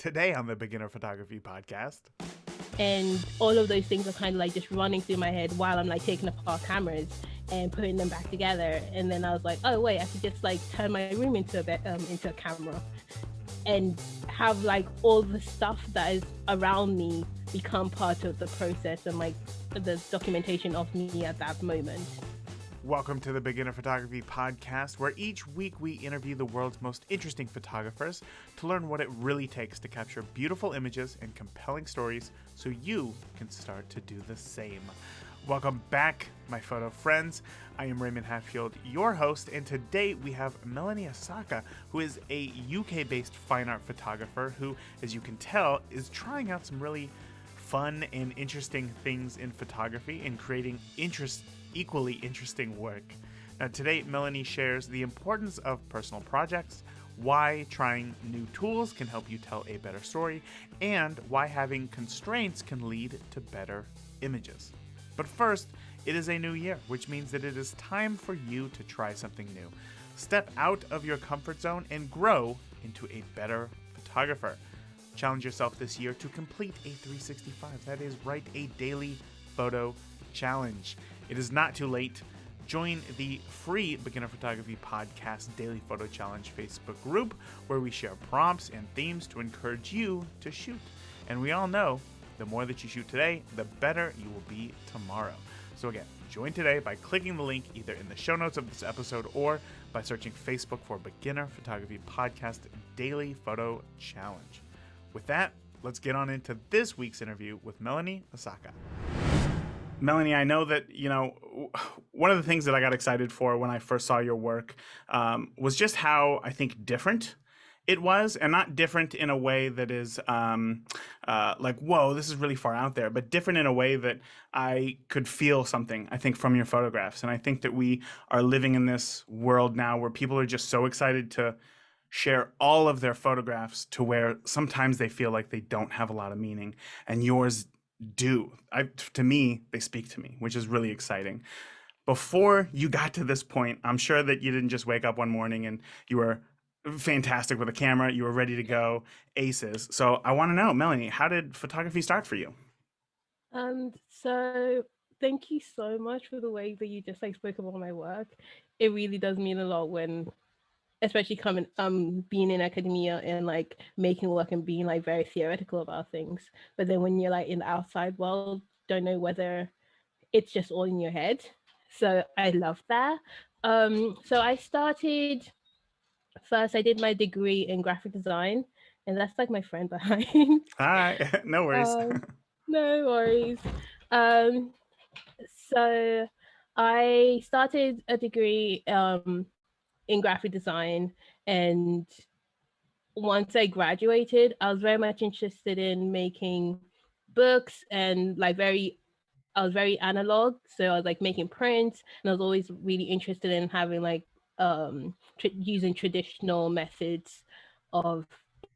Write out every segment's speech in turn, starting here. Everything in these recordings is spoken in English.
Today on the Beginner Photography Podcast. And all of those things are kind of like just running through my head while I'm like taking apart cameras and putting them back together. And then I was like, oh wait, I could just like turn my room into a camera and have like all the stuff that is around me become part of the process and like the documentation of me at that moment. Welcome to the Beginner Photography Podcast, where each week we interview the world's most interesting photographers to learn what it really takes to capture beautiful images and compelling stories so you can start to do the same. Welcome back, my photo friends. I am Raymond Hatfield, your host, and today we have Melanie Issaka, who is a UK-based fine art photographer who, as you can tell, is trying out some really fun and interesting things in photography and creating equally interesting work. Now today, Melanie shares the importance of personal projects, why trying new tools can help you tell a better story, and why having constraints can lead to better images. But first, it is a new year, which means that it is time for you to try something new. Step out of your comfort zone and grow into a better photographer. Challenge yourself this year to complete a 365. That is right, a daily photo challenge. It is not too late. Join the free Beginner Photography Podcast Daily Photo Challenge Facebook group, where we share prompts and themes to encourage you to shoot. And we all know the more that you shoot today, the better you will be tomorrow. So again, join today by clicking the link either in the show notes of this episode or by searching Facebook for Beginner Photography Podcast Daily Photo Challenge. With that, let's get on into this week's interview with Melanie Issaka. Melanie, I know that, one of the things that I got excited for when I first saw your work was just how, I think, different it was, and not different in a way that is like, whoa, this is really far out there, but different in a way that I could feel something, I think, from your photographs. And I think that we are living in this world now where people are just so excited to share all of their photographs to where sometimes they feel like they don't have a lot of meaning, and yours do. To me, they speak to me, which is really exciting. Before you got to this point, I'm sure that you didn't just wake up one morning and you were fantastic with a camera, you were ready to go, aces. So I want to know, Melanie, how did photography start for you? So thank you so much for the way that you just like spoke about my work. It really does mean a lot when, especially coming being in academia and like making work and being like very theoretical about things, but then when you're like in the outside world, don't know whether it's just all in your head. So I love that. So I started first, I did my degree in graphic design, and that's like my friend behind. Hi, no worries. No worries. um so I started a degree in graphic design, and once I graduated, I was very much interested in making books and like I was very analog. So I was like making prints, and I was always really interested in having like using traditional methods of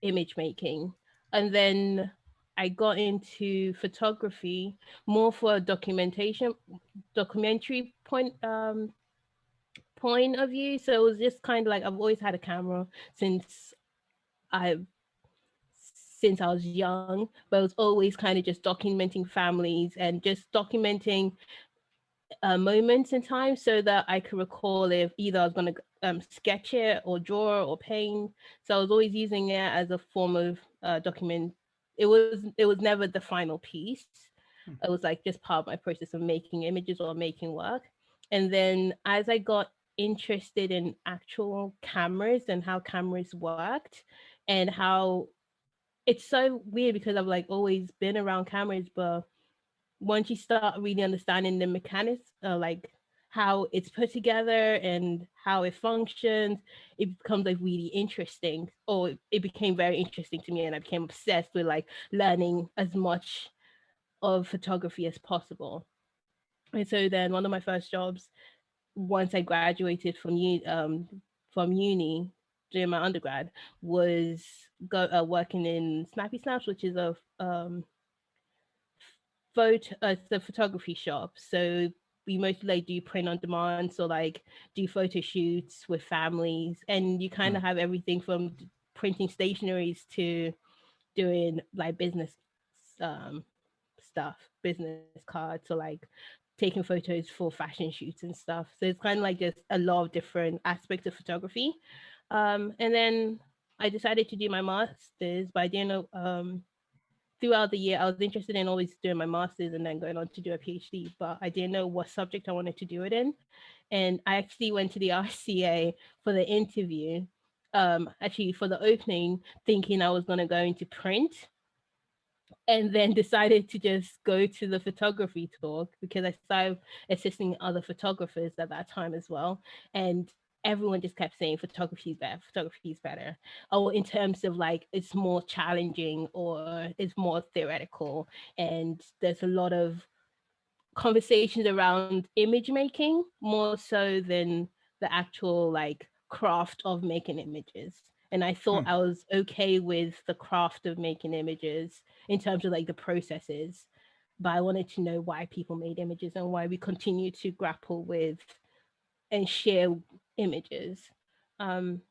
image making. And then I got into photography more for a documentary point of view. So it was just kind of like I've always had a camera since I since I was young, but it was always kind of just documenting families and just documenting moments in time so that I could recall if either I was going to sketch it or draw or paint. So I was always using it as a form of document. It was never the final piece. It was like just part of my process of making images or making work. And then as I got interested in actual cameras and how cameras worked and how it's so weird because I've like always been around cameras, but once you start really understanding the mechanics, like how it's put together and how it functions, it becomes like really interesting. Or it became very interesting to me, and I became obsessed with like learning as much of photography as possible. And so then one of my first jobs, once I graduated from uni during my undergrad, was working in Snappy Snaps, which is a it's a photography shop. So we mostly like do print on demand, so like do photo shoots with families, and you kind of have everything from printing stationaries to doing like business um stuff, business cards, or like taking photos for fashion shoots and stuff. So it's kind of like just a lot of different aspects of photography. And then I decided to do my master's, but I didn't know throughout the year I was interested in always doing my master's and then going on to do a PhD, but I didn't know what subject I wanted to do it in. And I actually went to the RCA for the interview, actually for the opening, thinking I was going to go into print, and then decided to just go to the photography talk because I started assisting other photographers at that time as well. And everyone just kept saying photography is better. Oh, in terms of like it's more challenging or it's more theoretical. And there's a lot of conversations around image making more so than the actual like craft of making images. And I thought Hmm. I was okay with the craft of making images in terms of like the processes, but I wanted to know why people made images and why we continue to grapple with and share images. um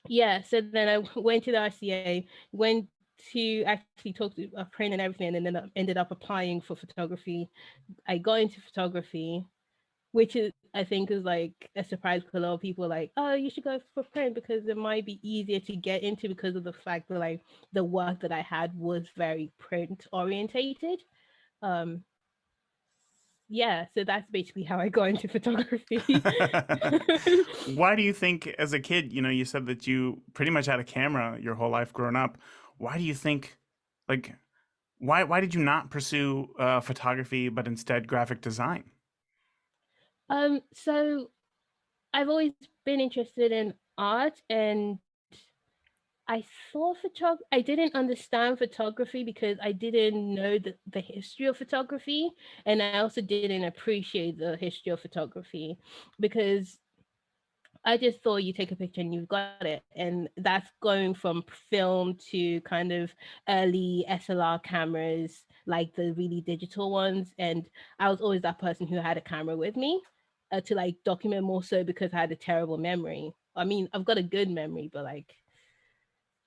yeah, so then I went to the RCA, went to actually talk to a friend and everything, and then ended up applying for photography. I got into photography, which is I think is like a surprise because a lot of people are like, oh, you should go for print because it might be easier to get into because of the fact that like the work that I had was very print orientated. Um, yeah, so that's basically how I got into photography. Why do you think, as a kid, you said that you pretty much had a camera your whole life growing up? Why do you think, like, why did you not pursue photography but instead graphic design? So I've always been interested in art, and I saw photography. I didn't understand photography because I didn't know the history of photography. And I also didn't appreciate the history of photography because I just thought you take a picture and you've got it. And that's going from film to kind of early SLR cameras, like the really digital ones. And I was always that person who had a camera with me to like document more so because I had a terrible memory. I mean, I've got a good memory, but like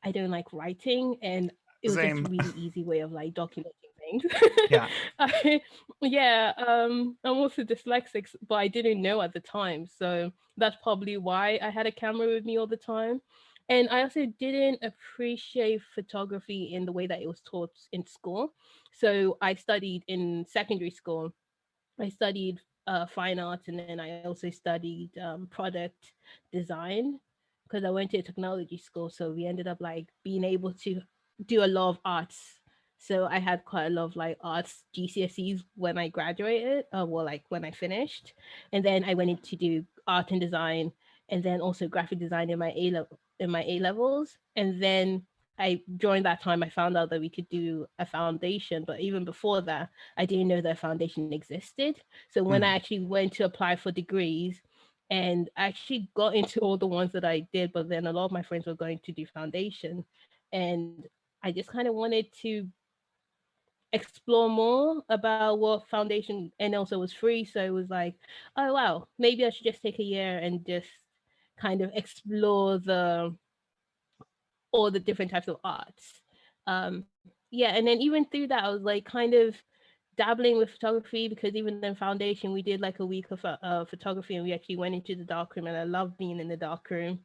I don't like writing, and it was just a Same. really easy way of like documenting things. Yeah. I, yeah, I'm also dyslexic, but I didn't know at the time, so that's probably why I had a camera with me all the time. And I also didn't appreciate photography in the way that it was taught in school. So I studied in secondary school. I studied fine arts, and then I also studied product design because I went to a technology school. So we ended up like being able to do a lot of arts. So I had quite a lot of like arts GCSEs when I graduated, well, like when I finished, and then I went in to do art and design, and then also graphic design in my A levels, and then I during that time I found out that we could do a foundation, but even before that I didn't know that foundation existed. So when I Hmm. actually went to apply for degrees, and I actually got into all the ones that I did, but then a lot of my friends were going to do foundation, and I just kind of wanted to explore more about what foundation, and also was free, so it was like, oh wow, maybe I should just take a year and just kind of explore the all the different types of arts. Yeah, and then even through that, I was like kind of dabbling with photography because even in foundation, we did like a week of photography, and we actually went into the darkroom, and I loved being in the darkroom.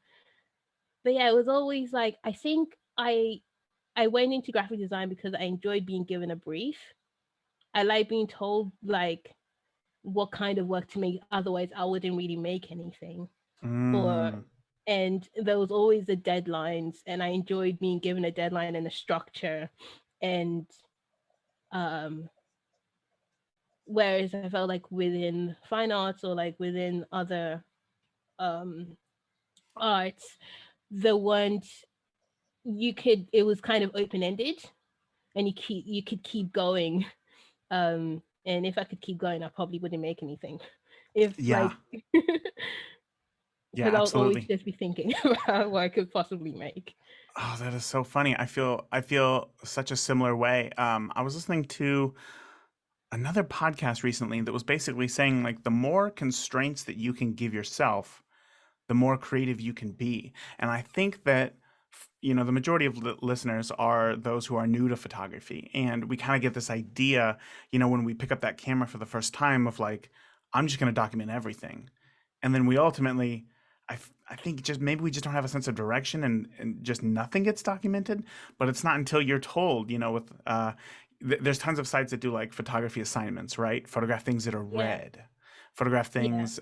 But yeah, it was always like I think I went into graphic design because I enjoyed being given a brief. I like being told like what kind of work to make. Otherwise, I wouldn't really make anything. Or Mm. and there was always the deadlines, and I enjoyed being given a deadline and a structure. And um whereas I felt like within fine arts or like within other um arts, the ones you could it was kind of open ended, and you could keep going. And if I could keep going, I probably wouldn't make anything. If Yeah. like Yeah, because I would always absolutely. just be thinking about what I could possibly make. Oh, that is so funny. I feel such a similar way. I was listening to another podcast recently that was basically saying like the more constraints that you can give yourself, the more creative you can be. And I think that the majority of listeners are those who are new to photography, and we kind of get this idea, when we pick up that camera for the first time of like, I'm just going to document everything, and then we ultimately, I think just maybe we just don't have a sense of direction, and just nothing gets documented. But it's not until you're told, with there's tons of sites that do like photography assignments, right? Photograph things that are Yeah, red, photograph yeah. things,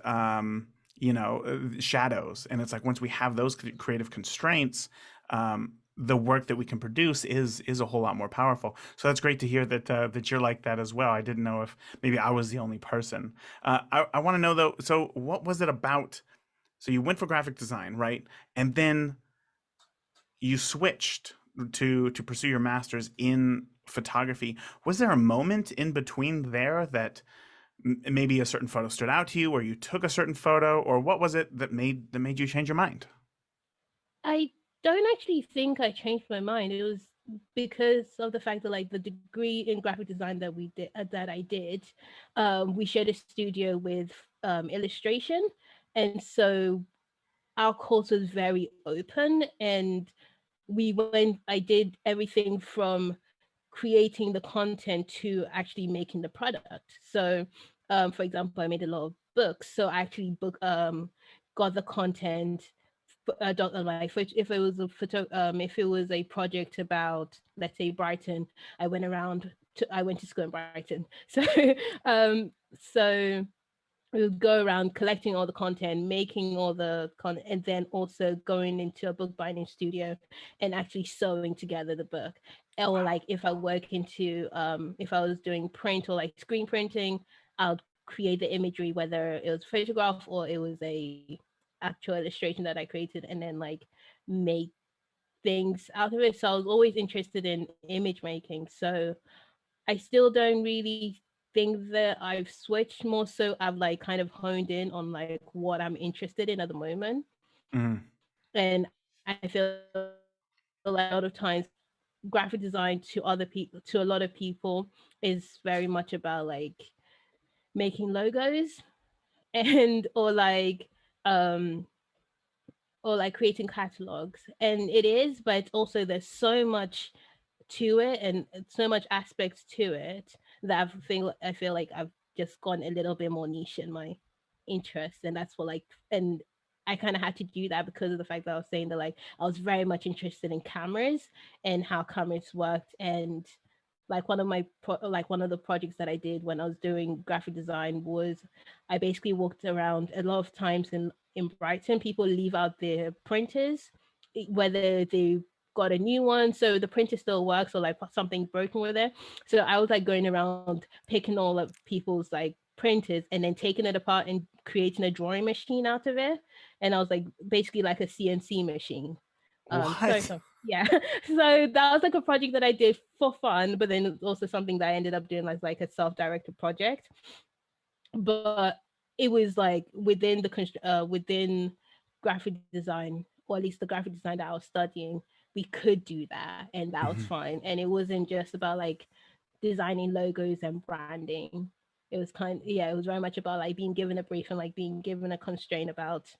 shadows, and it's like once we have those creative constraints, the work that we can produce is a whole lot more powerful. So that's great to hear that you're like that as well. I didn't know if maybe I was the only person. I want to know though. So what was it about? So you went for graphic design, right? And then you switched to pursue your master's in photography. Was there a moment in between there that maybe a certain photo stood out to you, or you took a certain photo, or what was it that made you change your mind? I don't actually think I changed my mind. It was because of the fact that like the degree in graphic design that I did, we shared a studio with illustration, and so our course was very open, and I did everything from creating the content to actually making the product. So, for example, I made a lot of books. So I actually got the content. Like if it was a if it was a project about, let's say, Brighton, I went to school in Brighton. So, um, so we would go around collecting all the content, making all the content, and then also going into a bookbinding studio and actually sewing together the book. Or like if I was doing print or like screen printing, I'll create the imagery, whether it was photograph or it was a actual illustration that I created, and then like make things out of it. So I was always interested in image making. So I still don't really think that I've switched. More so I've like kind of honed in on like what I'm interested in at the moment. Mm. And I feel like a lot of times graphic design to a lot of people is very much about like making logos and um or like creating catalogs. And it is, but also there's so much to it and so much aspects to it that I feel like I've just gone a little bit more niche in my interest, and that's what like and I kind of had to do that because of the fact that I was saying that like I was very much interested in cameras and how cameras worked. And like one of the projects that I did when I was doing graphic design was I basically walked around a lot of times in Brighton. People leave out their printers, whether they got a new one, so the printer still works, or like something broken with it. So I was like going around picking all of people's like printers and then taking it apart and creating a drawing machine out of it. And I was like basically like a CNC machine. Sorry, What? so yeah. So that was like a project that I did for fun, but then it's also something that I ended up doing as like a self-directed project. But it was like within graphic design, or at least the graphic design that I was studying, we could do that, and that was Mhm. fine. And it wasn't just about like designing logos and branding. It was very much about like being given a brief and like being given a constraint about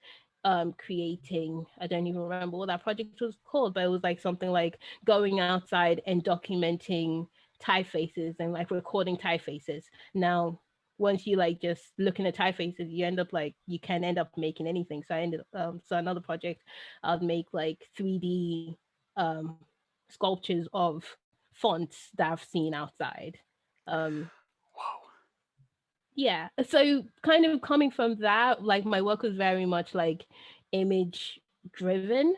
creating, I don't even remember what that project was called, but it was like something like going outside and documenting typefaces and like recording typefaces. Now, once you like just looking at typefaces, you can end up making anything. So I ended so another project, I'd make like 3D um sculptures of fonts that I've seen outside. Um Whoa. yeah, so kind of coming from that, like my work was very much like image driven,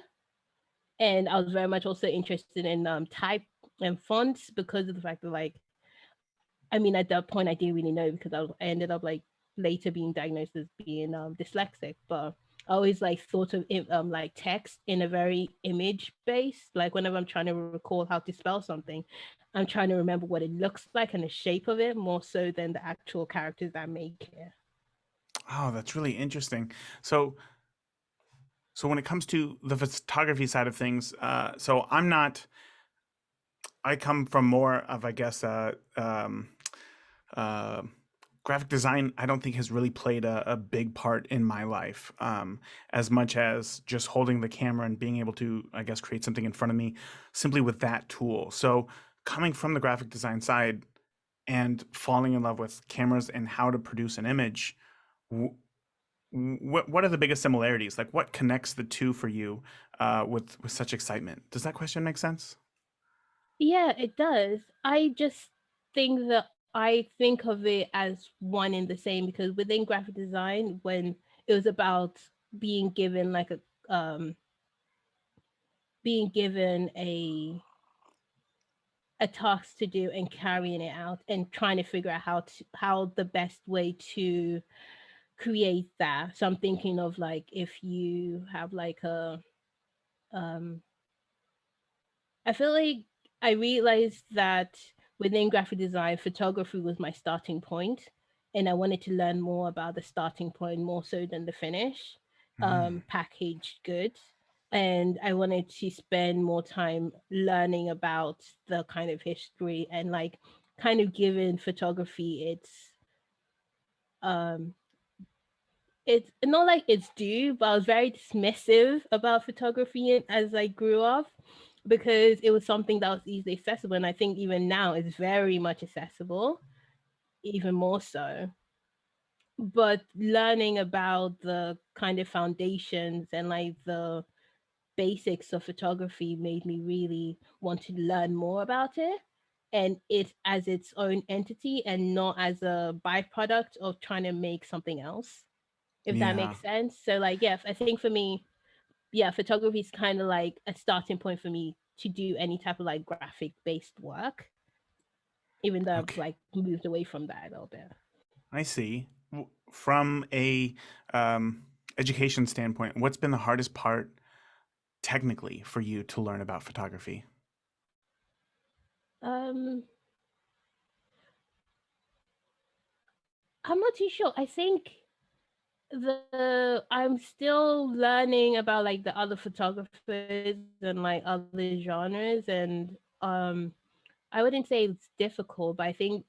and I was very much also interested in type and fonts because of the fact that like I mean, at that point, I didn't really know because I ended up like later being diagnosed as being dyslexic. But I always like thought of like text in a very image based. Like whenever I'm trying to recall how to spell something, I'm trying to remember what it looks like and the shape of it more so than the actual characters that make it. Oh, that's really interesting. So, so when it comes to the photography side of things, so I'm not. I come from more of, I guess, uh, graphic design, I don't think has really played a big part in my life, as much as just holding the camera and being able to, I guess, create something in front of me simply with that tool. So coming from the graphic design side and falling in love with cameras and how to produce an image, what are the biggest similarities? Like, what connects the two for you with such excitement? Does that question make sense? Yeah, it does. I just think that I think of it as one and the same because within graphic design, when it was about being given like a being given a task to do and carrying it out and trying to figure out how the best way to create that. So I'm thinking of like if you have like a um I feel like I realized that within graphic design, photography was my starting point, and I wanted to learn more about the starting point more so than the finish, Mm, packaged goods. And I wanted to spend more time learning about the kind of history and like kind of giving photography um it's not like it's due, but I was very dismissive about photography as I grew up because it was something that was easily accessible. And I think even now it's very much accessible, even more so. But learning about the kind of foundations and like the basics of photography made me really want to learn more about it and it as its own entity and not as a byproduct of trying to make something else, if that yeah. makes sense. So like yeah, I think for me, yeah, photography is kind of like a starting point for me to do any type of like graphic based work, even though I've Okay. like moved away from that a little bit. I see. From a um, education standpoint, what's been the hardest part technically for you to learn about photography? um I'm not too sure. I think the I'm still learning about like the other photographers and like other genres, and I wouldn't say it's difficult, but I think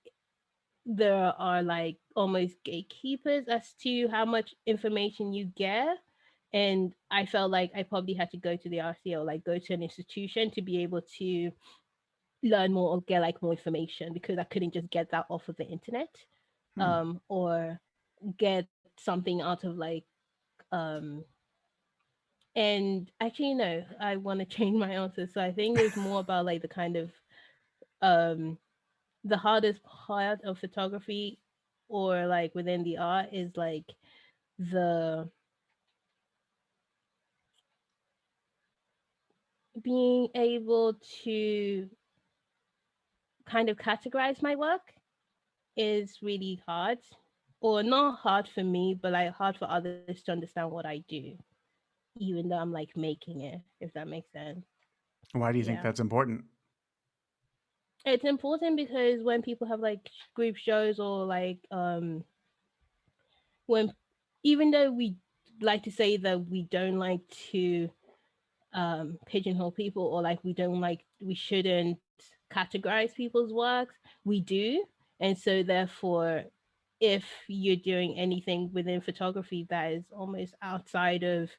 there are like almost gatekeepers as to how much information you get. And I felt like I probably had to go to the RCO, like go to an institution to be able to learn more or get like more information because I couldn't just get that off of the internet, Hmm. or get something out of like um and actually no, I want to change my answer. So I think it's more about like the kind of um the hardest part of photography or like within the art is like the being able to kind of categorize my work is really hard, or not hard for me but like hard for others to understand what I do even though I'm like making it, if that makes sense. Why do you think Yeah, that's important? it's important because when people have like group shows or like when, even though we like to say that we don't like to pigeonhole people or like we shouldn't categorize people's works, we do. And so therefore if you're doing anything within photography that is almost outside of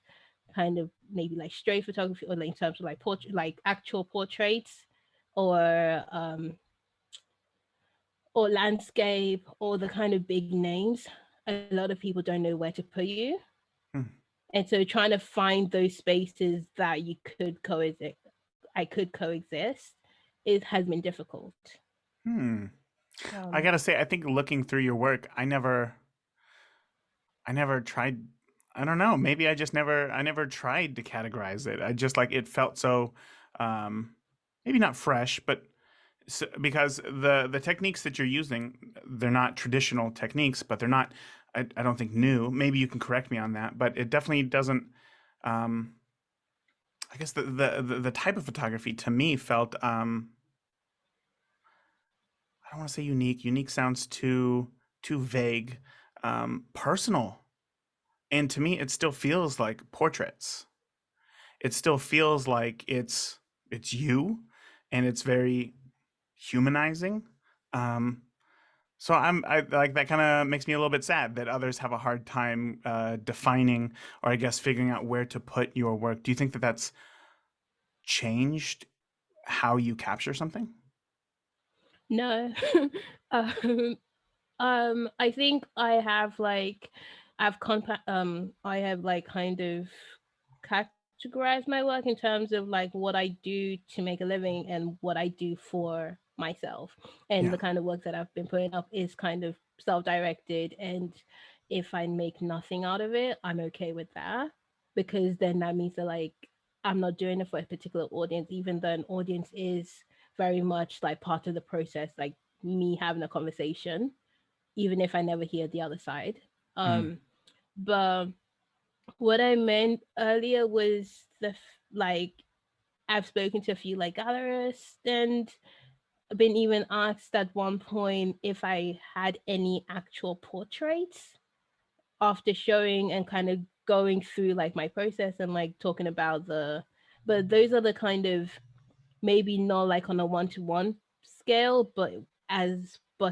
kind of maybe like straight photography or like in terms of like portrait, like actual portraits or or landscape or the kind of big names, a lot of people don't know where to put you. Hmm. And so trying to find those spaces that you could coexist, I could coexist, it has been difficult. Hmm. I Um, gotta say, I think looking through your work, I never tried. I don't know. Maybe I never tried to categorize it. I just like it felt so, um, maybe not fresh, but because the techniques that you're using, they're not traditional techniques, but they're not. I don't think new. Maybe you can correct me on that, but it definitely doesn't. Um, I guess the type of photography to me felt. I don't want to say unique. Unique sounds too vague. Personal, and to me, it still feels like portraits. It still feels like it's you, and it's very humanizing. Um, So I like that kind of makes me a little bit sad that others have a hard time defining or I guess figuring out where to put your work. Do you think that that's changed how you capture something? No. um, I think I have like kind of categorized my work in terms of like what I do to make a living and what I do for myself. And Yeah. the kind of work that I've been putting up is kind of self-directed, and if I make nothing out of it, I'm okay with that, because then that means that like I'm not doing it for a particular audience, even though an audience is very much like part of the process, like me having a conversation, even if I never hear the other side. Mm. But what I meant earlier was like I've spoken to a few like gallerists and been even asked at one point if I had any actual portraits after showing and kind of going through like my process and like talking about but those are the kind of, maybe not like on a one-to-one scale, but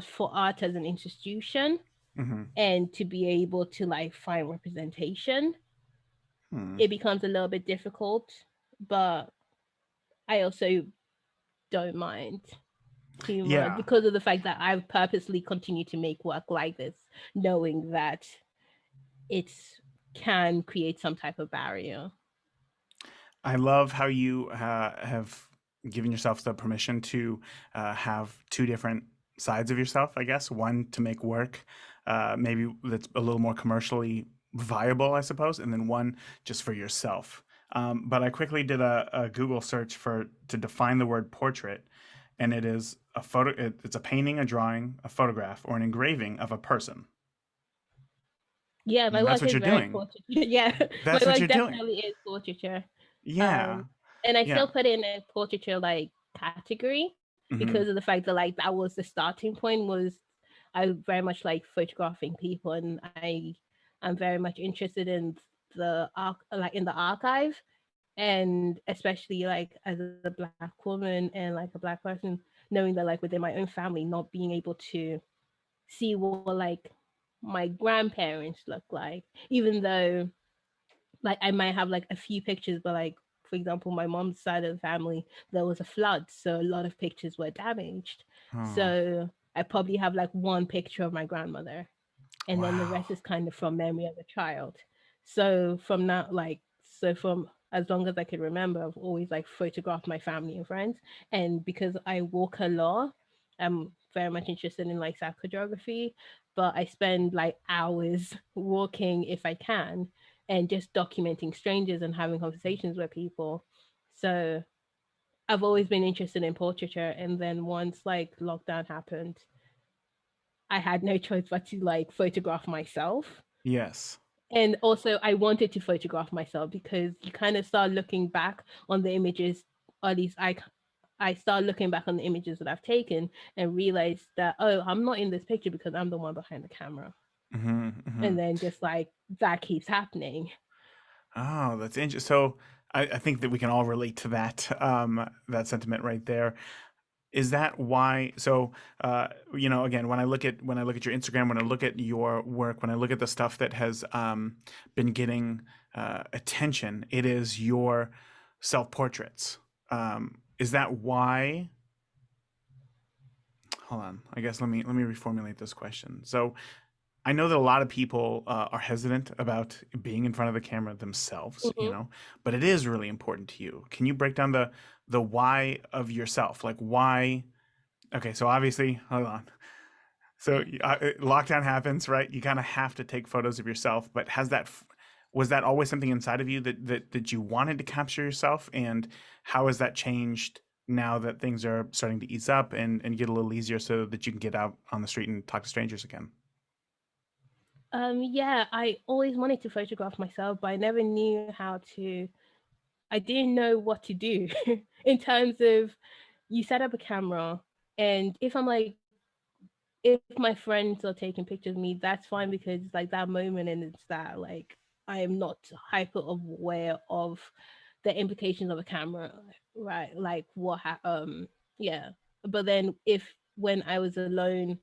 for art as an institution, Hmm. and to be able to like find representation, Hmm. it becomes a little bit difficult. But I also don't mind too much Yeah. because of the fact that I've purposely continued to make work like this, knowing that it's can create some type of barrier. I love how you have given yourself the permission to have two different sides of yourself, I guess. One to make work, maybe that's a little more commercially viable, I suppose, and then one just for yourself. But I quickly did a Google search for to define the word portrait, and it is a photo. It's a painting, a drawing, a photograph, or an engraving of a person. Yeah, my And that's work what is you're very doing. portraiture. Yeah, my That's what work you're doing. definitely is portraiture. Yeah. Um, and I Yeah. still put it in a portraiture like category Hmm. because of the fact that like that was the starting point. Was I very much like photographing people, and I'm very much interested in like in the archive, and especially like as a black woman and like a black person, knowing that like within my own family, not being able to see what like my grandparents look like, even though like I might have like a few pictures, but like for example, my mom's side of the family, there was a flood, so a lot of pictures were damaged. Oh, So I probably have like one picture of my grandmother, and then the wow. rest is kind of from memory of a child. So from that, from as long as I could remember, I've always like photographed my family and friends. And because I walk a lot, I'm very much interested in like psychogeography, but I spend like hours walking if I can, and just documenting strangers and having conversations with people. So I've always been interested in portraiture, and then once like lockdown happened, I had no choice but to like photograph myself. Yes. And also I wanted to photograph myself because you kind of start looking back on the images, or at least I start looking back on the images that I've taken and realize that, oh, I'm not in this picture because I'm the one behind the camera. Hmm. Hmm. And then just like that keeps happening. Oh, that's interesting. So I think that we can all relate to that sentiment right there. Is that why? So, again, when I look at your Instagram, when I look at your work, when I look at the stuff that has been getting attention, it is your self portraits. Is that why? Hold on. I guess let me reformulate this question. So, I know that a lot of people are hesitant about being in front of the camera themselves, Mm-hmm. but it is really important to you. Can you break down the why of yourself? Like why? Okay, so obviously, hold on. So lockdown happens, right? You kind of have to take photos of yourself. But was that always something inside of you that you wanted to capture yourself? And how has that changed now that things are starting to ease up and get a little easier so that you can get out on the street and talk to strangers again? Yeah, I always wanted to photograph myself, but I never knew how to. I didn't know what to do in terms of, you set up a camera, and if I'm like, if my friends are taking pictures of me, that's fine because it's like that moment, and it's that like I am not hyper aware of the implications of a camera, right? Like yeah. But then if when I was alone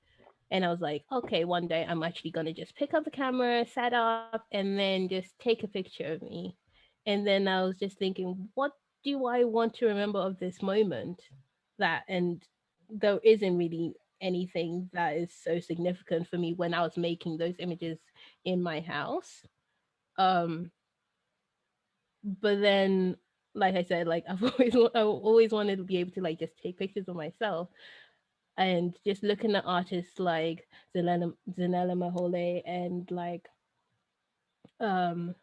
And I was like, okay, one day I'm actually going to just pick up the camera, set up, and then just take a picture of me. And then I was just thinking, what do I want to remember of this moment? And there isn't really anything that is so significant for me when I was making those images in my house. Um, but then, like I said, like I always wanted to be able to like just take pictures of myself. And just looking at artists like Zanella Mahole and like um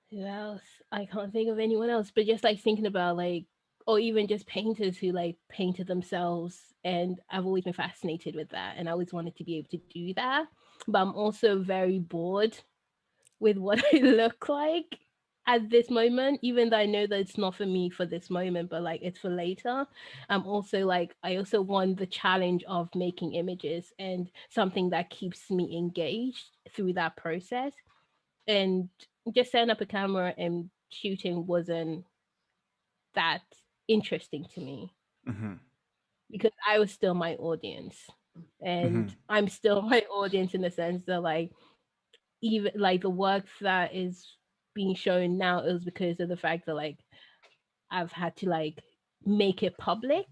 who else? I can't think of anyone else, but just like thinking about like, or even just painters who like painted themselves. And I've always been fascinated with that. And I always wanted to be able to do that. But I'm also very bored with what I look like at this moment, even though I know that it's not for me for this moment, but like it's for later. I'm also like, I also want the challenge of making images and something that keeps me engaged through that process. And just setting up a camera and shooting wasn't that interesting to me Mm-hmm. because I was still my audience. Mm-hmm. And I'm still my audience in the sense that like even like the work that is being shown now is because of the fact that like I've had to like make it public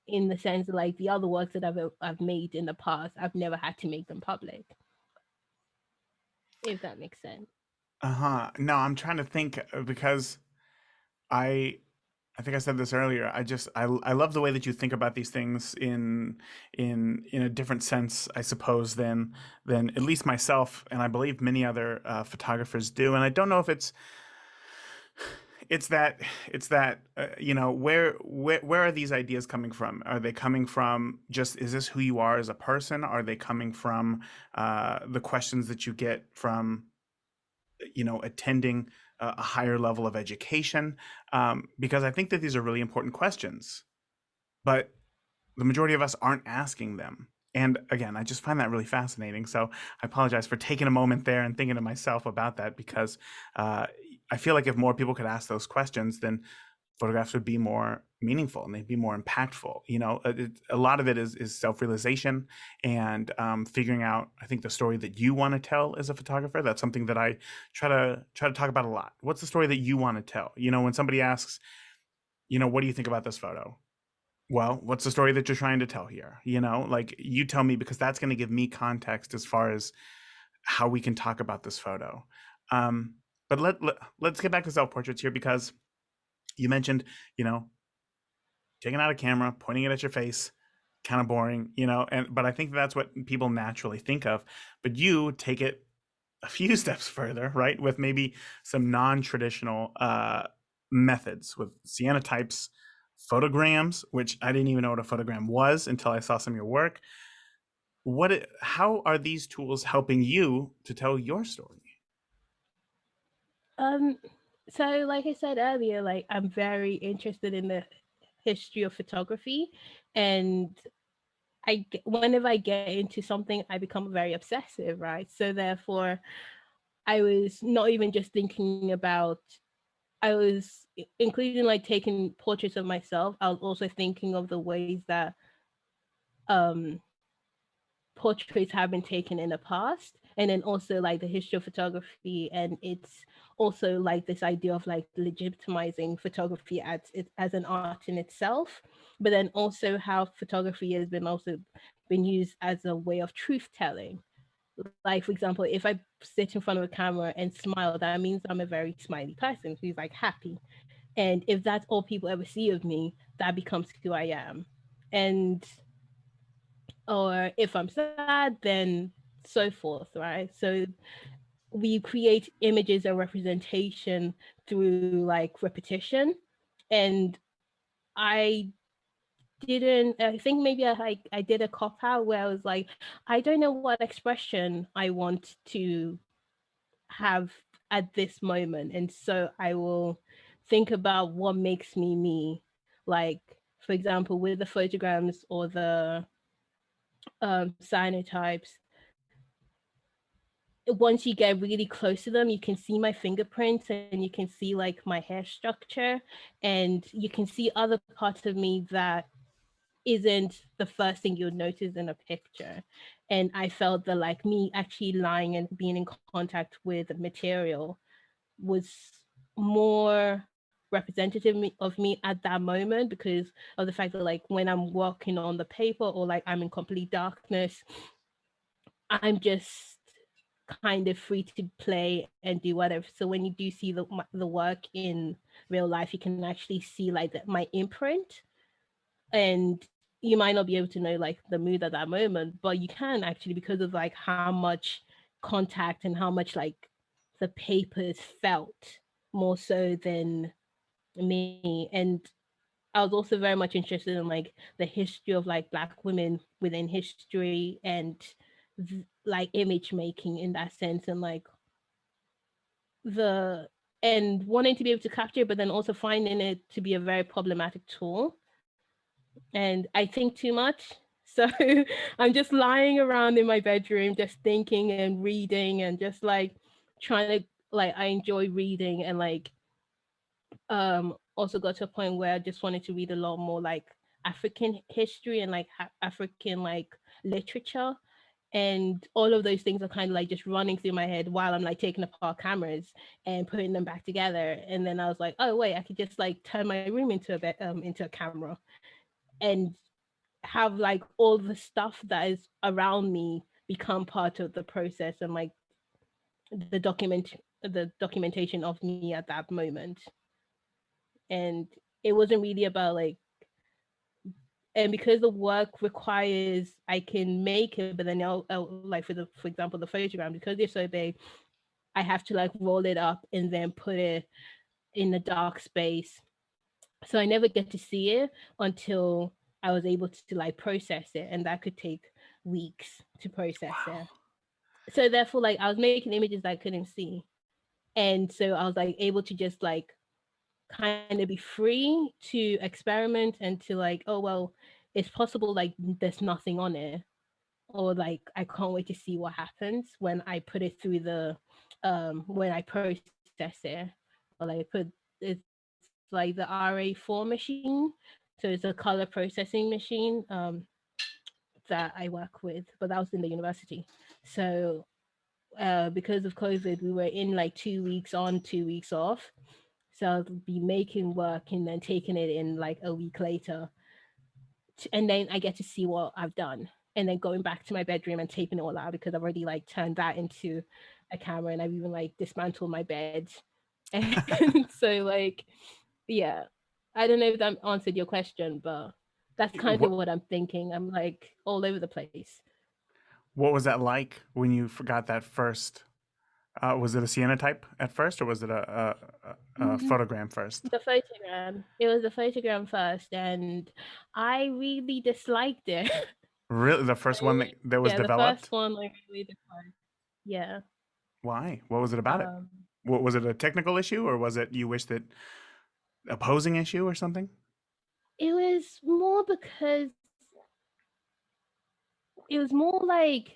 in the sense that like the other works that I've made in the past, I've never had to make them public, if that makes sense. Uh-huh. No, I'm trying to think because I I think I said this earlier. I love the way that you think about these things in a different sense, I suppose, than at least myself and I believe many other photographers do. And I don't know if it's that you know, where are these ideas coming from? Are they coming from just, is this who you are as a person? Are they coming from the questions that you get from, you know, attending a higher level of education? Because I think that these are really important questions, but the majority of us aren't asking them. And again, I just find that really fascinating. So I apologize for taking a moment there and thinking to myself about that, because uh, I feel like if more people could ask those questions, then photographs would be more meaningful and they'd be more impactful. You know, a lot of it is self-realization and figuring out, I think, the story that you want to tell as a photographer. That's something that I try to talk about a lot. What's the story that you want to tell? You know, when somebody asks, you know, what do you think about this photo? Well, what's the story that you're trying to tell here? You know, like, you tell me, because that's going to give me context as far as how we can talk about this photo. Um, but let's get back to self-portraits here, because you mentioned, you know, taking out a camera, pointing it at your face, kind of boring, you know, and but I think that's what people naturally think of. But you take it a few steps further, right? With maybe some non-traditional methods with cyanotypes, photograms, which I didn't even know what a photogram was until I saw some of your work. How are these tools helping you to tell your story? Um, so like I said earlier, like I'm very interested in the history of photography, and whenever I get into something, I become very obsessive, right? So therefore, I was not even just thinking about. I was including like taking portraits of myself. I was also thinking of the ways that um portraits have been taken in the past, and then also like the history of photography, and it's also like this idea of like legitimizing photography as an art in itself, but then also how photography has been also been used as a way of truth telling. Like, for example, if I sit in front of a camera and smile, that means I'm a very smiley person who's like happy, and if that's all people ever see of me, that becomes who I am. And or if I'm sad, then so forth, right? So we create images and representation through like repetition. And I I think maybe I did a cop out where I was like, I don't know what expression I want to have at this moment. And so I will think about what makes me me. Like, for example, with the photograms or the cyanotypes, once you get really close to them, you can see my fingerprints and you can see like my hair structure, and you can see other parts of me that isn't the first thing you'll notice in a picture. And I felt that like me actually lying and being in contact with material was more representative of me at that moment, because of the fact that like when I'm working on the paper or like I'm in complete darkness, I'm just kind of free to play and do whatever. So when you do see the work in real life, you can actually see like my imprint, and you might not be able to know like the mood at that moment, but you can actually, because of like how much contact and how much like the papers felt more so than me. And I was also very much interested in like the history of like Black women within history, and like image making in that sense, and like the and wanting to be able to capture it, but then also finding it to be a very problematic tool. And I think too much. So I'm just lying around in my bedroom, just thinking and reading, and just like trying to like, I enjoy reading, and like also got to a point where I just wanted to read a lot more like African history and like African like literature, and all of those things are kind of like just running through my head while I'm like taking apart cameras and putting them back together. And then I was like, oh wait, I could just like turn my room into a camera, and have like all the stuff that is around me become part of the process, and like the documentation of me at that moment. And it wasn't really about like, and because the work requires I can make it, but then I'll like for example the photogram, because they're so big, I have to like roll it up and then put it in a dark space, so I never get to see it until I was able to like process it, and that could take weeks to process Wow. it. So therefore, like I was making images that I couldn't see, and so I was like able to just like kind of be free to experiment and to like, oh well, it's possible like there's nothing on it, or like I can't wait to see what happens when I put it through the when I process it, or like put it's like the RA4 machine. So it's a color processing machine that I work with, but that was in the university. So because of COVID, we were in like 2 weeks on, 2 weeks off. So I'll be making work and then taking it in like a week later, and then I get to see what I've done, and then going back to my bedroom and taping it all out, because I've already like turned that into a camera, and I've even like dismantled my bed. And so like, yeah, I don't know if that answered your question, but that's kind of What what I'm thinking. I'm like all over the place. what was that like when you forgot that first? Was it a cyanotype at first, or was it a Mm, photogram first? the photogram. It was the photogram first, and I really disliked it. Really, the first one that was Yeah, the first developed? one I really disliked. Yeah. Why? What was it about it? Um, What was it, a technical issue, or was it you wish that a posing issue or something? it was more because it was more like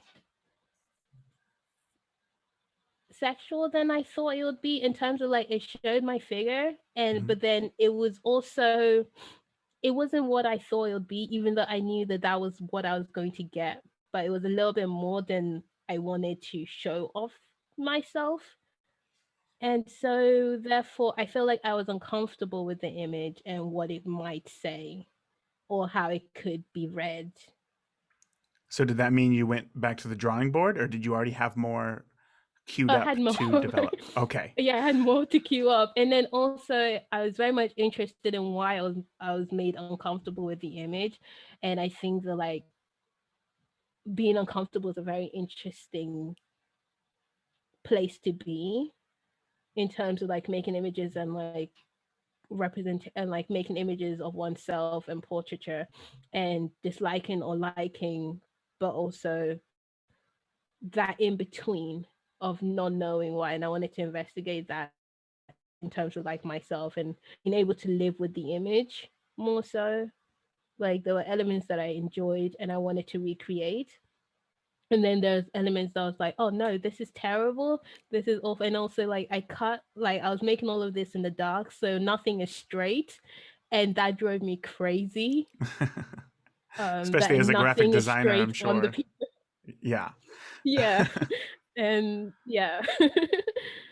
sexual than I thought it would be, in terms of like it showed my figure, and Mhm. but then it was also, it wasn't what I thought it would be, even though I knew that that was what I was going to get, but it was a little bit more than I wanted to show off myself. And so therefore I feel like I was uncomfortable with the image and what it might say, or how it could be read. So did that mean you went back to the drawing board, or did you already have more queued I up had more. to develop? Okay. Yeah, I had more to queue up. And then also I was very much interested in why I was made uncomfortable with the image. And I think that like being uncomfortable is a very interesting place to be, in terms of like making images and like represent and like making images of oneself and portraiture, and disliking or liking, but also that in between of not knowing why. And I wanted to investigate that in terms of like myself and being able to live with the image more so. Like there were elements that I enjoyed and I wanted to recreate, and then there's elements that I was like, oh no, this is terrible, this is awful. And also like I was making all of this in the dark, so nothing is straight, and that drove me crazy. Especially that as a graphic nothing is designer, I'm straight on the sure. picture. Yeah. Yeah. And yeah.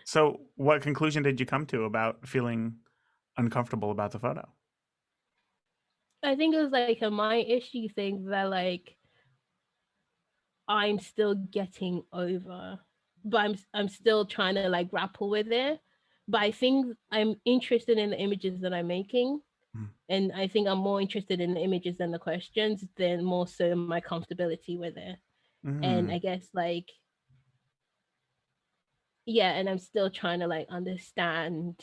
So, what conclusion did you come to about feeling uncomfortable about the photo? I think it was like a my issue thing that like I'm still getting over, but I'm still trying to like grapple with it. But I think I'm interested in the images that I'm making, Mm. and I think I'm more interested in the images than the questions, than more so my comfortability with it. And Mm. I guess like yeah, and I'm still trying to like understand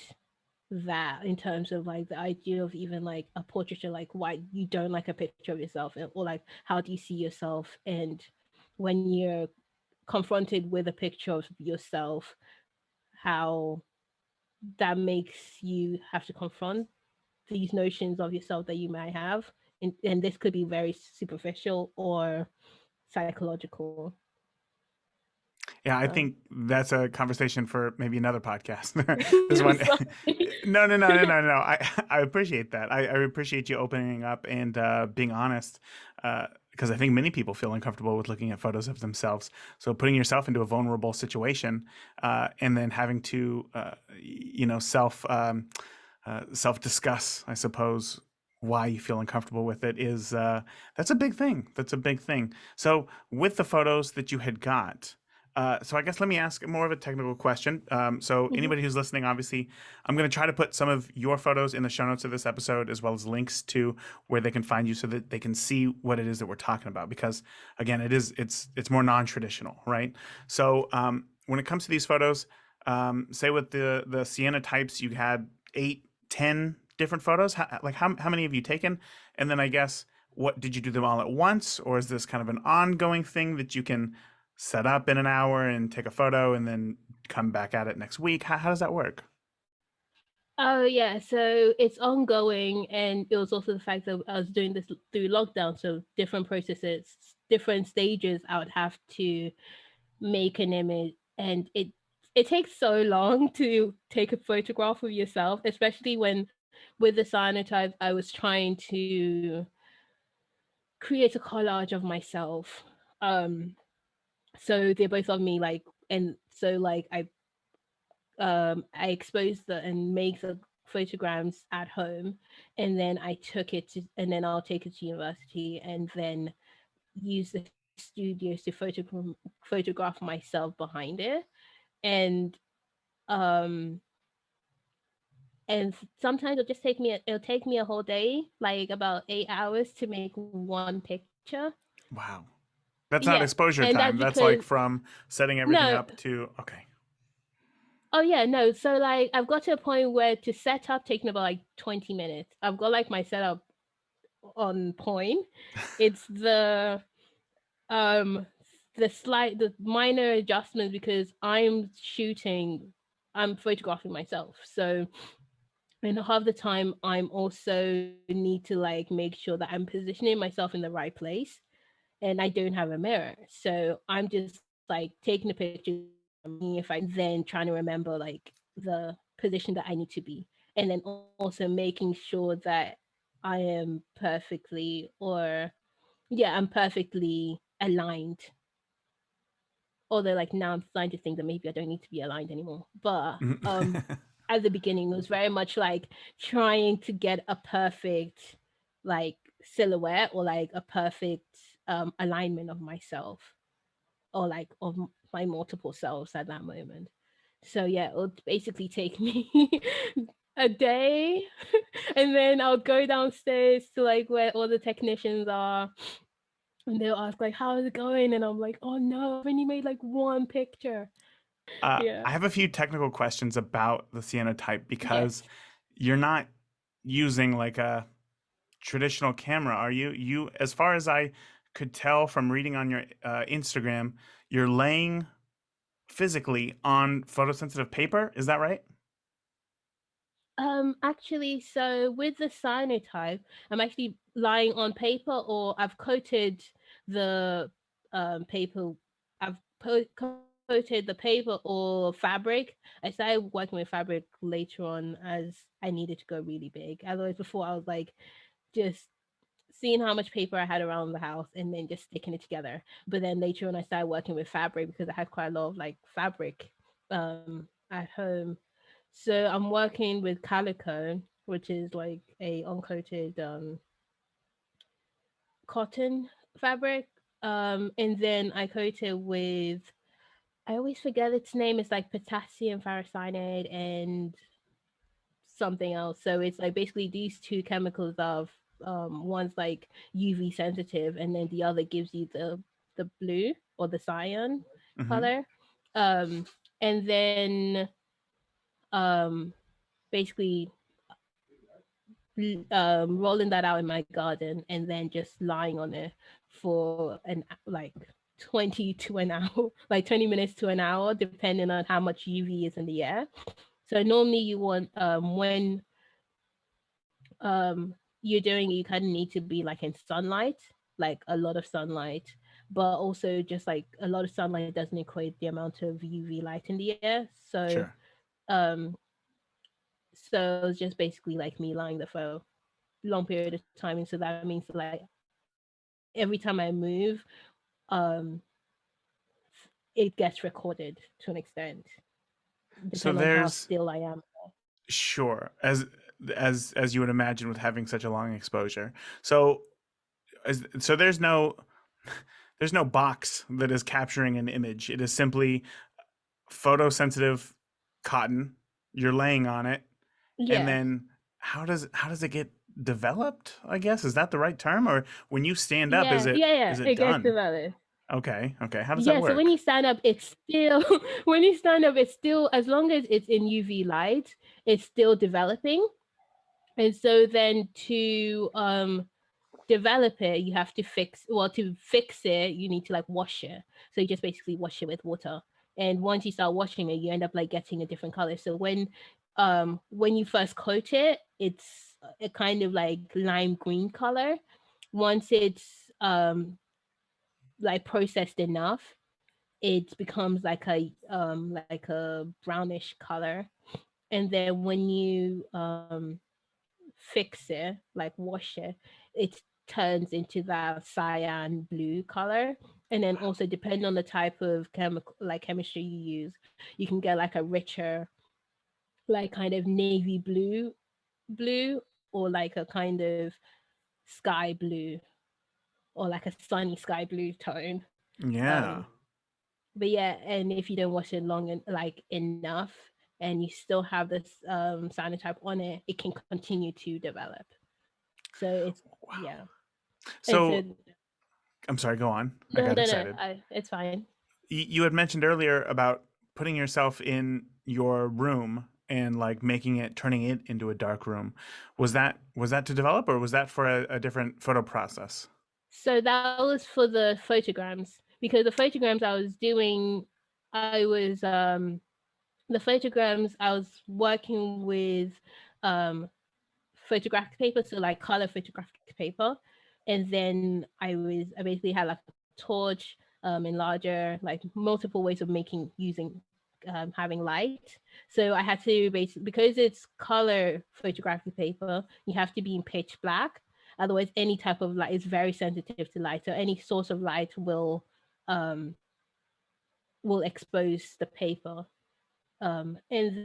that in terms of like the idea of even like a portraiture, like why you don't like a picture of yourself, or like how do you see yourself, and when you're confronted with a picture of yourself, how that makes you have to confront these notions of yourself that you might have, and this could be very superficial or psychological. Yeah, I So think that's a conversation for maybe another podcast. This one, sorry. no. I appreciate that. I appreciate you opening up and being honest, because I think many people feel uncomfortable with looking at photos of themselves. So putting yourself into a vulnerable situation, and then having to, self discuss, I suppose, why you feel uncomfortable with it is that's a big thing. That's a big thing. So with the photos that you had got. So I guess let me ask more of a technical question. So Mhm. anybody who's listening, obviously, I'm going to try to put some of your photos in the show notes of this episode, as well as links to where they can find you, so that they can see what it is that we're talking about. Because again, it's more non-traditional, right? So when it comes to these photos, say with the Sienna types, you had 8, 10 different photos. How many have you taken? And then I guess, what did you do them all at once, or is this kind of an ongoing thing that you can set up in an hour and take a photo and then come back at it next week? How does that work? Oh yeah, so it's ongoing, and it was also the fact that I was doing this through lockdown, so different processes, different stages. I would have to make an image, and it takes so long to take a photograph of yourself, especially when with the cyanotype I was trying to create a collage of myself. Um, so they're both of me, like, and so like I exposed the and make the photograms at home, and then I took it to, and then I'll take it to university, and then use the studios to photograph myself behind it. And um and sometimes it'll take me a whole day, like about 8 hours to make one picture. Wow. That's not Yeah. exposure And time. that's That's like because from setting everything no, up to, okay. oh yeah, no. So like I've got to a point where to set up taking about like 20 minutes. I've got like my setup on point. It's um the minor adjustments, because I'm photographing myself. So and half the time I'm also need to like make sure that I'm positioning myself in the right place, and I don't have a mirror. So I'm just like taking a picture of me, if I then trying to remember like the position that I need to be. And then also making sure that I am perfectly, or yeah, I'm perfectly aligned. Although like now I'm starting to think that maybe I don't need to be aligned anymore. But at the beginning it was very much like trying to get a perfect like silhouette, or like a perfect alignment of myself, or like of my multiple selves at that moment. So yeah, it would basically take me a day, and then I'll go downstairs to like where all the technicians are, and they'll ask like, how's it going? And I'm like, oh no, I've only made like one picture. Yeah. I have a few technical questions about the cyanotype, Yes. because you're not using like a traditional camera, are you? You, as far as I could tell from reading on your Instagram, you're laying physically on photosensitive paper. Is that right? Actually, so with the cyanotype, I'm actually lying on paper, or I've coated the paper. I've coated the paper or fabric. I started working with fabric later on as I needed to go really big. Otherwise, before I was like just seeing how much paper I had around the house and then just sticking it together. But then later on, I started working with fabric because I had quite a lot of like fabric at home. So I'm working with calico, which is like a uncoated cotton fabric. And then I coat it with, I always forget its name. It's like potassium ferricyanide and something else. So it's like basically these two chemicals of one's like UV sensitive, and then the other gives you the blue or the cyan Mm-hmm. color. Um, and then um, basically rolling that out in my garden and then just lying on it for an like 20 to an hour, like 20 minutes to an hour, depending on how much UV is in the air. So normally you want when you're doing it, you kind of need to be like in sunlight, like a lot of sunlight, but also just like a lot of sunlight doesn't equate the amount of UV light in the air. So Sure. um so it's just basically like me lying there for a long period of time. And so that means like every time I move, um it gets recorded to an extent, So depending on how there's still I am. sure as you would imagine with having such a long exposure. So so there's no box that is capturing an image. It is simply photosensitive cotton. You're laying on it, and Yeah. then how does it get developed? I guess is that the right term? Or when you stand up, Yeah. is it It gets done? developed. Okay. How does that Yeah, so when work? you stand up, it's still when you stand up, it's still, as long as it's in UV light, it's still developing. And so then to develop it, you have to to fix it, you need to like wash it. So you just basically wash it with water. And once you start washing it, you end up like getting a different color. So when you first coat it, it's a kind of like lime green color. Once it's like processed enough, it becomes like a brownish color. And then when you fix it, like wash it, it turns into that cyan blue color. And then also depending on the type of chemical like chemistry you use, you can get like a richer, like kind of navy blue, or like a kind of sky blue, or like a sunny sky blue tone. Yeah. um but yeah, and if you don't wash it long and like enough, and you still have this cyanotype on it, it can continue to develop. So it's, Wow. yeah. And so So I'm sorry. Go on. I no, got no, no, excited. it's fine. You had mentioned earlier about putting yourself in your room and like making it turning it into a dark room. Was that to develop, or was that for a different photo process? So that was for the photograms, because the photograms I was doing, I was the photograms I was working with um photographic paper, so like color photographic paper. And then I basically had like a torch, and larger, like multiple ways of making using having light. So I had to basically, because it's color photographic paper, you have to be in pitch black. Otherwise, any type of light is very sensitive to light. So any source of light um will expose the paper. And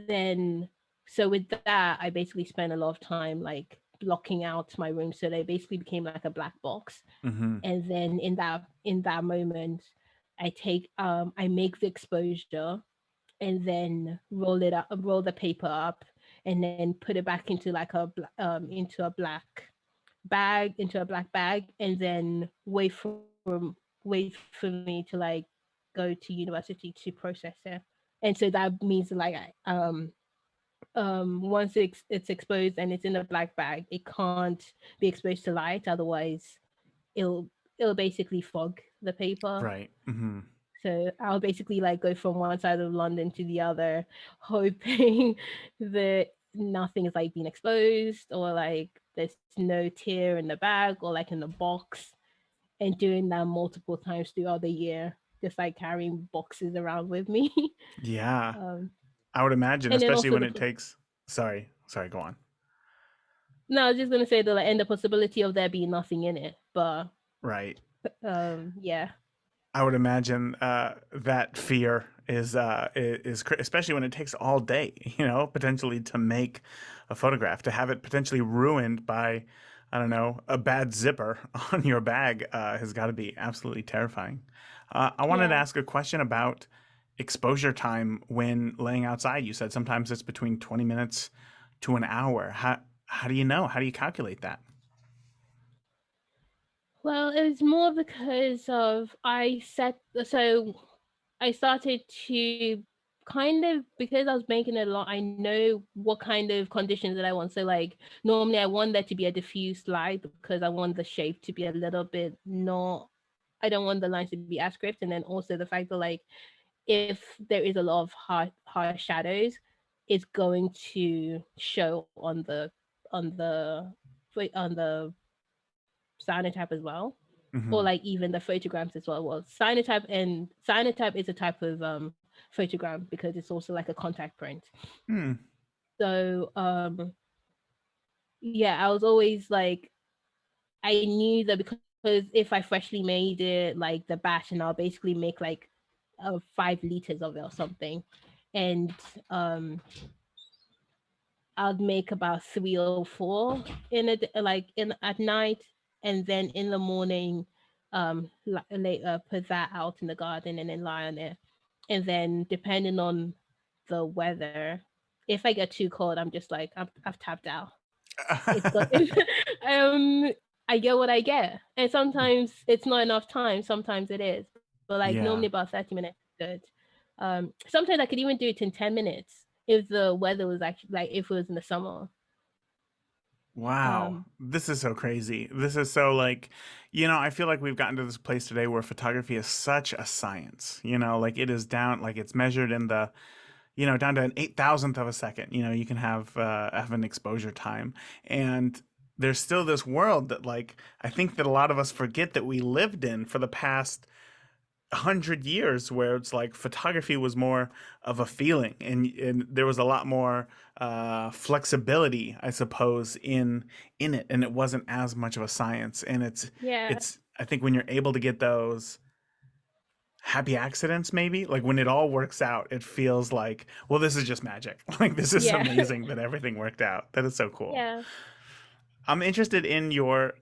then, so with that, I basically spent a lot of time like blocking out my room. So they basically became like a black box. Mm-hmm. And then in that moment, I make the exposure, and then roll the paper up, and then put it back into like into a black bag, and then wait for me to like go to university to process it. And so that means like once it's exposed and it's in a black bag, it can't be exposed to light, otherwise it'll it'll basically fog the paper. Right. Mm-hmm. So I'll basically like go from one side of London to the other, hoping that nothing is like being exposed, or like there's no tear in the bag or like in the box, and doing that multiple times throughout the year, just like carrying boxes around with me. Yeah. um, I would imagine, and then especially also when the it takes. Sorry. Go on. No, I was just gonna say the like, and the possibility of there being nothing in it, but Right. yeah, I would imagine that fear especially when it takes all day, potentially to make a photograph, to have it potentially ruined by, I don't know, a bad zipper on your bag has got to be absolutely terrifying. I wanted to yeah. ask a question about exposure time when laying outside. You said sometimes it's between 20 minutes to an hour. How do you know? How do you calculate that? Well, it was more because of I started to kind of, because I was making it a lot, I know what kind of conditions that I want. So like normally I want there to be a diffuse light because I want the shape to be a little bit not, I don't want the lines to be as crisp. And then also the fact that like if there is a lot of harsh shadows, it's going to show on the cyanotype as well, or Hmm. like even the photograms as well. Well, cyanotype is a type of photogram because it's also like a contact print. Hmm. So yeah, I was always like, I knew that because if I freshly made it like the batch, and I'll basically make like 5 liters of it or something, and um I'd make about 3 or 4 in like in at night, and then in the morning, later put that out in the garden and then lie on it, and then depending on the weather, if I get too cold, I'm just like I've tapped out. It's got um I get what I get, and sometimes it's not enough time. Sometimes it is, but like normally Yeah. about 30 minutes is good. Sometimes I could even do it in 10 minutes if the weather was actually like if it was in the summer. Wow. Um, This is so crazy. This is so like, I feel like we've gotten to this place today where photography is such a science. Like it is down, like it's measured in the, down to an 8,000th of a second. You can have an exposure time. And there's still this world that like I think that a lot of us forget that we lived in for the past 100 years, where it's like photography was more of a feeling, and there was a lot more flexibility, I suppose, in it, and it wasn't as much of a science. And yeah, it's I think when you're able to get those happy accidents, maybe like when it all works out, it feels like, well, this is just magic. Like this is yeah, amazing that everything worked out. That is so cool. yeah. I'm interested in your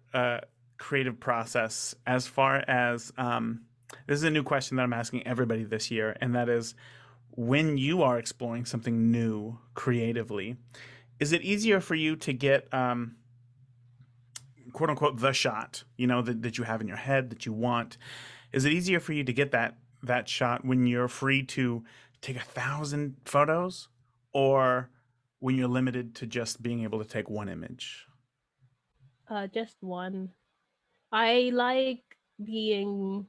creative process as far as this is a new question that I'm asking everybody this year, and that is when you are exploring something new creatively, is it easier for you to get quote unquote the shot, that you have in your head that you want? Is it easier for you to get that shot when you're free to take 1,000 photos, or when you're limited to just being able to take one image? Just one. I like being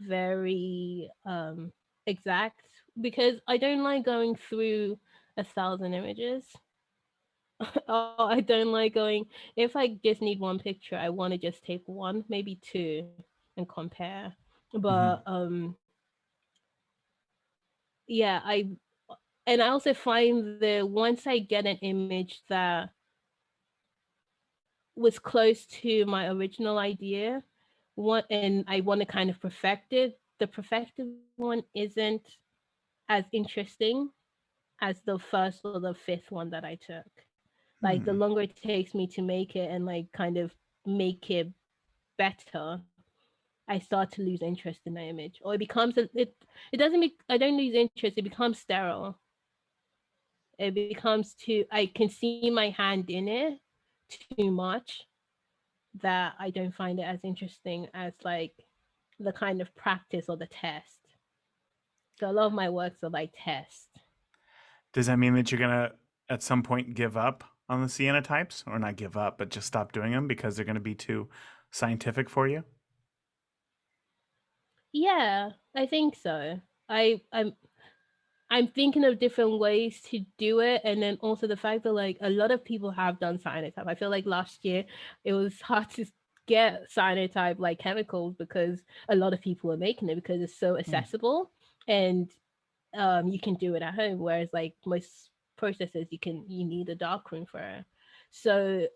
very exact because I don't like going through 1,000 images. Oh, I don't like going. If I just need one picture, I want to just take one, maybe two, and compare. Hmm. But yeah, I also find that once I get an image that was close to my original idea, and I want to kind of perfect it, the perfected one isn't as interesting as the first or the fifth one that I took. Like the Hmm. longer it takes me to make it and like kind of make it better, I start to lose interest in the image, or it doesn't make I don't lose interest. It becomes sterile. It becomes too. I can see my hand in it too much that I don't find it as interesting as like the kind of practice or the test. So a lot of my works are like tests. Does that mean that you're gonna at some point give up on the cyanotypes, or not give up, but just stop doing them because they're gonna be too scientific for you? Yeah, I think so. I'm thinking of different ways to do it, and then also the fact that like a lot of people have done cyanotype. I feel like last year it was hard to get cyanotype like chemicals because a lot of people were making it because it's so Hmm. accessible, and you can do it at home. Whereas like most processes, you need a dark room for it. So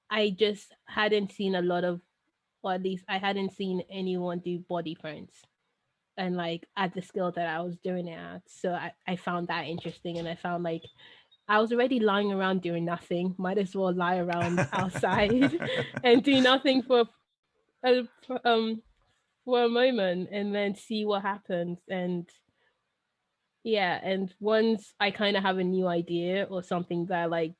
I just hadn't seen a lot of, or at least I hadn't seen anyone do body prints and like at the skill that I was doing it at. So I found that interesting, and I found like I was already lying around doing nothing. Might as well lie around outside and do nothing a for a moment and then see what happens. And yeah, and once I kind of have a new idea or something that like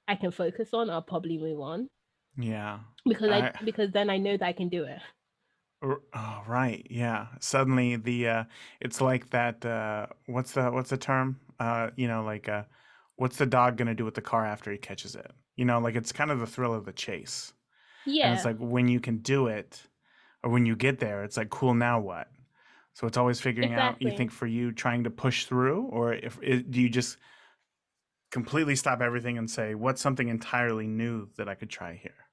I can focus on, I'll probably move on Yeah. I because then I know that I can do it. Oh, right. Yeah. Suddenly it's like that what's the term? Like what's the dog going to do with the car after he catches it? Like it's kind of the thrill of the chase. And it's Yeah, like when you can do it or when you get there, it's like cool, now what? So it's always figuring out, you exactly. think, for you trying to push through, or do you just completely stop everything and say what's something entirely new that I could try here?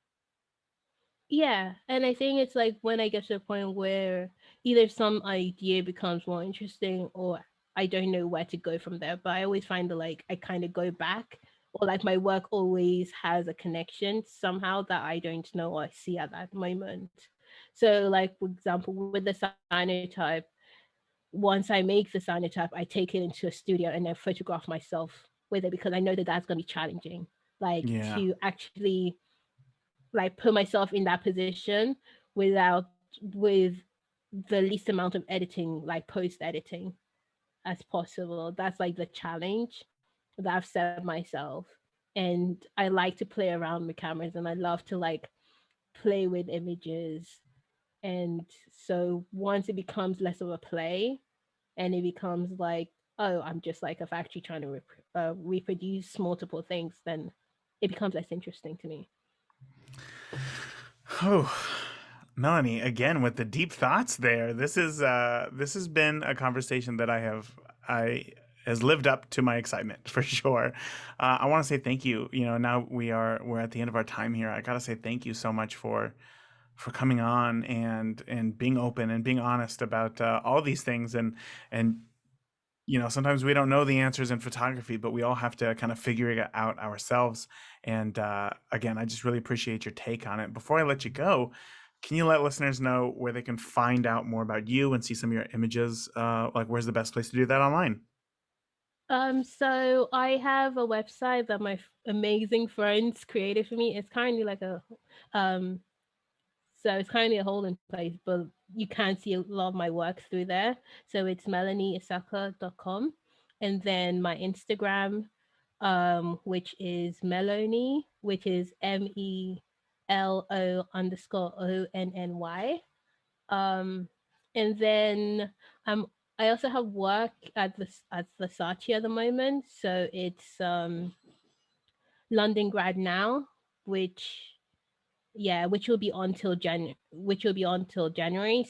Yeah, and I think it's like when I get to a point where either some idea becomes more interesting or I don't know where to go from there. But I always find that like I kind of go back, or like my work always has a connection somehow that I don't know or see at that moment. So, like for example, with the cyanotype, once I make the cyanotype, I take it into a studio and then photograph myself with it because I know that that's going to be challenging. Like Yeah. to actually like put myself in that position without with the least amount of editing, like post editing as possible. That's like the challenge that I've set myself. And I like to play around with cameras and I love to like play with images. And so once it becomes less of a play and it becomes like, oh, I'm just like a factory trying to reproduce multiple things, then it becomes less interesting to me. Oh, Melanie, again with the deep thoughts there. This has been a conversation that I has lived up to my excitement for sure. I want to say thank you. Now we're at the end of our time here. I gotta say thank you so much for coming on and being open and being honest about all these things. And sometimes we don't know the answers in photography, but we all have to kind of figure it out ourselves. And again, I just really appreciate your take on it. Before I let you go, can you let listeners know where they can find out more about you and see some of your images? Like, where's the best place to do that online? So I have a website that my amazing friends created for me. It's currently like um, so it's currently a holding place, but you can see a lot of my work through there. So it's melanieissaka.com, and then my Instagram, which is Melanie, which is MELO_ONNY. Um, and then I also have work at Versace at the moment, so it's London Grad Now, which yeah, which will be on till January.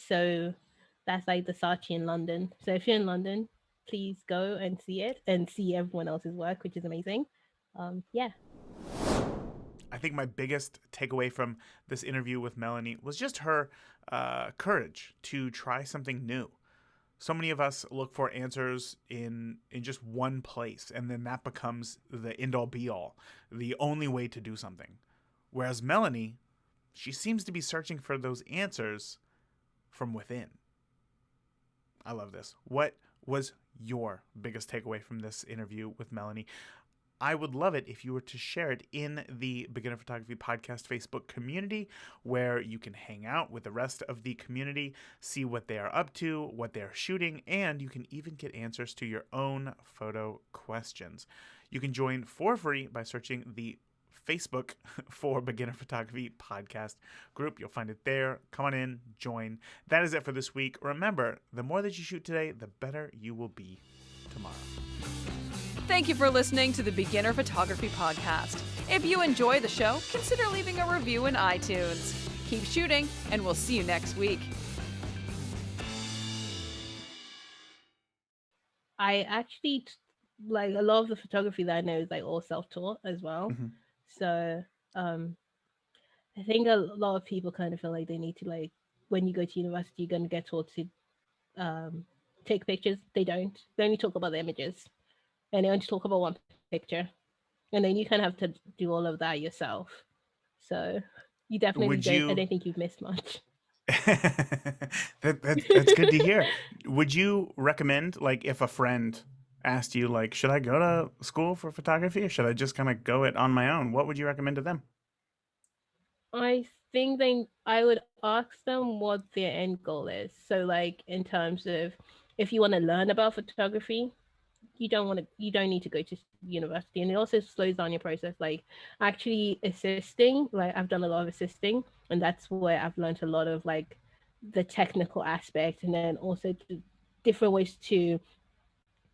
So that's like the Versace in London. So if you're in London, please go and see it and see everyone else's work, which is amazing. Yeah. I think my biggest takeaway from this interview with Melanie was just her courage to try something new. So many of us look for answers in just one place, and then that becomes the end all be all, the only way to do something. Whereas Melanie, she seems to be searching for those answers from within. I love this. What was your biggest takeaway from this interview with Melanie? I would love it if you were to share it in the Beginner Photography Podcast Facebook community, where you can hang out with the rest of the community, see what they are up to, what they are shooting, and you can even get answers to your own photo questions. You can join for free by searching the Facebook for Beginner Photography Podcast group. You'll find it there. Come on in, join. That is it for this week. Remember, the more that you shoot today, the better you will be tomorrow. Thank you for listening to the Beginner Photography Podcast. If you enjoy the show, consider leaving a review in iTunes. Keep shooting, and we'll see you next week. I actually like a lot of the photography that I know is like all self-taught as well. Mm-hmm. So, So I think a lot of people kind of feel like they need to like when you go to university you're gonna get taught to um take pictures. They don't. They only talk about the images and they only talk about one picture. And then you kind of have to do all of that yourself. So you definitely Would don't. I you? don't think you've missed much. That's good to hear. Would you recommend, like, if a friend asked you, like, should I go to school for photography or should I just kind of go it on my own? What would you recommend to them? I think then I would ask them what their end goal is. So like in terms of if you want to learn about photography, you don't need to go to university, and it also slows down your process. Like actually assisting, like I've done a lot of assisting, and that's where I've learned a lot of like the technical aspect, and then also different ways to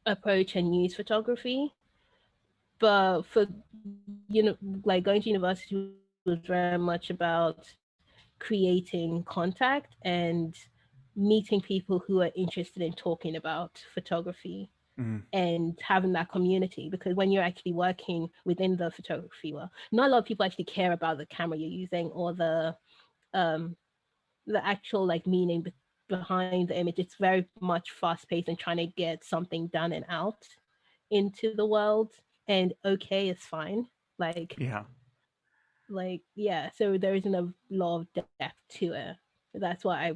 approach and use photography. But for like going to university was very much about creating contact and meeting people who are interested in talking about photography Mm, and having that community, because when you're actually working within the photography world, not a lot of people actually care about the camera you're using or um the actual like meaning behind the image. It's very much fast paced and trying to get something done and out into the world, and okay is fine. like yeah. yeah, so there isn't a lot of depth to it. That's why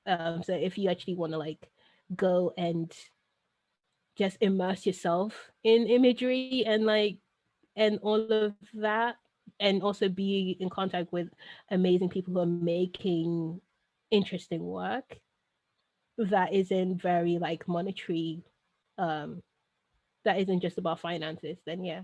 so if you actually want to like go and just immerse yourself in imagery and like and all of that, and also be in contact with amazing people who are making interesting work that isn't very like monetary, um that isn't just about finances, then yeah,